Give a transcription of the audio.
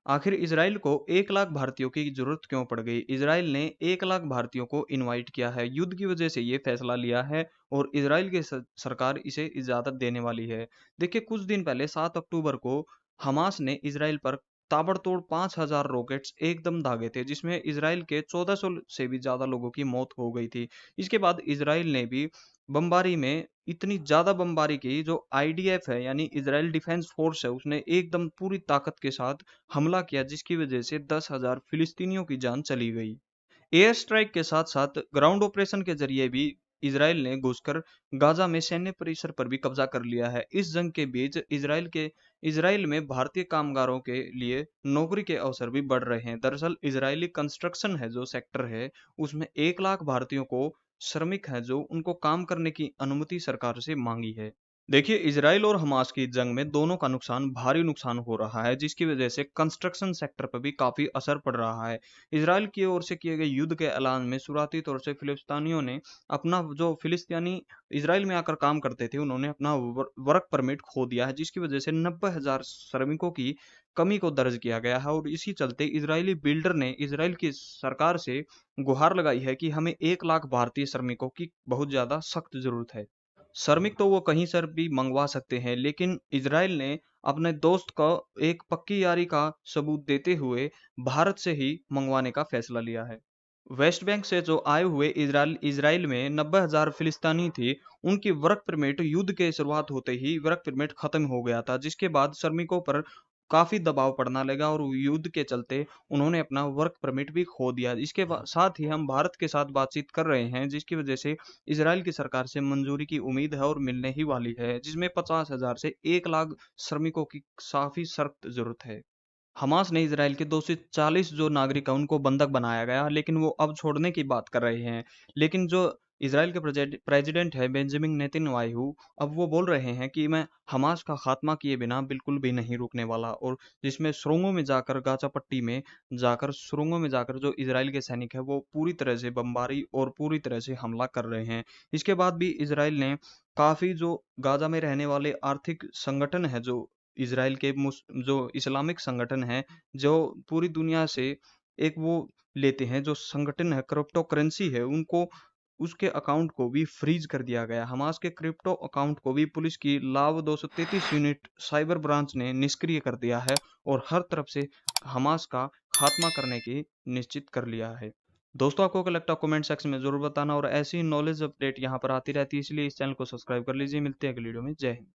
आखिर इजराइल को 1 लाख भारतीयों की जरूरत क्यों पड़ गई? इजराइल ने 1 लाख भारतीयों को इनवाइट किया है। युद्ध की वजह से ये फैसला लिया है और इजराइल की सरकार इसे इजाजत देने वाली है। देखिए, कुछ दिन पहले 7 अक्टूबर को हमास ने इजराइल पर ताबड़तोड़ 5,000 रॉकेट्स एकदम दागे थे, जिसमें इजराइल के 1400 से भी ज्यादा लोगों की मौत हो गई थी। इसके बाद इजराइल ने भी बमबारी में इतनी ज्यादा बमबारी की, जो आईडीएफ है यानी इजराइल डिफेंस फोर्स है, उसने एकदम पूरी ताकत के साथ हमला किया, जिसकी वजह से 10,000 फिलिस्तीनियों की जान चली गई। एयर स्ट्राइक के साथ साथ ग्राउंड ऑपरेशन के जरिए भी इजराइल ने घुसकर गाजा में सैन्य परिसर पर भी कब्जा कर लिया है। इस जंग के बीच इजराइल में भारतीय कामगारों के लिए नौकरी के अवसर भी बढ़ रहे हैं। दरअसल इजरायली कंस्ट्रक्शन है जो सेक्टर है, उसमें 1 लाख भारतीयों को श्रमिक है जो उनको काम करने की अनुमति सरकार से मांगी है। देखिए, इजराइल और हमास की जंग में दोनों का भारी नुकसान हो रहा है, जिसकी वजह से कंस्ट्रक्शन सेक्टर पर भी काफी असर पड़ रहा है। इजराइल की ओर से किए गए युद्ध के ऐलान में शुरुआती तौर से फिलिस्तीनियों ने अपना जो फिलिस्तीनी इजराइल में आकर काम करते थे, उन्होंने अपना वर्क परमिट खो दिया है, जिसकी वजह से 90,000 श्रमिकों की कमी को दर्ज किया गया है। और इसी चलते इजरायली बिल्डर ने इजराइल की सरकार से गुहार लगाई है कि हमें 1 लाख भारतीय श्रमिकों की बहुत ज्यादा सख्त जरूरत है। श्रमिक तो वो कहीं से भी मंगवा सकते हैं, लेकिन इजराइल ने अपने दोस्त को एक पक्की यारी का सबूत देते हुए भारत से ही मंगवाने का फैसला लिया है। वेस्ट बैंक से जो आए हुए इजराइल में 90,000 फिलिस्तीनी थे, उनकी वर्क परमिट युद्ध के शुरुआत होते ही वर्क परमिट खत्म हो गया था, जिसके बाद श्रमिकों पर काफी दबाव पड़ना लगा और युद्ध के चलते उन्होंने अपना वर्क परमिट भी खो दिया। इसके साथ ही हम भारत के साथ बातचीत कर रहे हैं, जिसकी वजह से इजराइल की सरकार से मंजूरी की उम्मीद है और मिलने ही वाली है, जिसमें 50,000 से 1 लाख श्रमिकों की काफी सख्त जरूरत है। हमास ने इजराइल के 240 जो नागरिक हैं उनको बंधक बनाया गया, लेकिन वो अब छोड़ने की बात कर रहे हैं। लेकिन जो इजराइल के प्रेसिडेंट है बेंजामिन नेतन्याहू, अब वो बोल रहे हैं कि मैं हमास का खात्मा किए बिना बिल्कुल भी नहीं रुकने वाला। और जिसमें सुरंगों में जाकर गाजा पट्टी में जाकर सुरंगों में जाकर जो इजराइल के सैनिक है वो पूरी तरह से बमबारी और पूरी तरह से हमला कर रहे हैं। इसके बाद भी इजराइल ने काफी जो गाजा में रहने वाले आर्थिक संगठन है, जो इजराइल के जो इस्लामिक संगठन है, जो पूरी दुनिया से एक वो लेते हैं, जो संगठन है क्रिप्टो करेंसी है, उनको उसके अकाउंट को भी फ्रीज कर दिया गया। हमास के क्रिप्टो अकाउंट को भी पुलिस की लाव 233 यूनिट साइबर ब्रांच ने निष्क्रिय कर दिया है और हर तरफ से हमास का खात्मा करने की निश्चित कर लिया है। दोस्तों, आपको क्या लगता है कमेंट सेक्शन में जरूर बताना, और ऐसी नॉलेज अपडेट यहाँ पर आती रहती है, इसलिए इस चैनल को सब्सक्राइब कर लीजिए। मिलते हैं अगली वीडियो में। जय हिंद।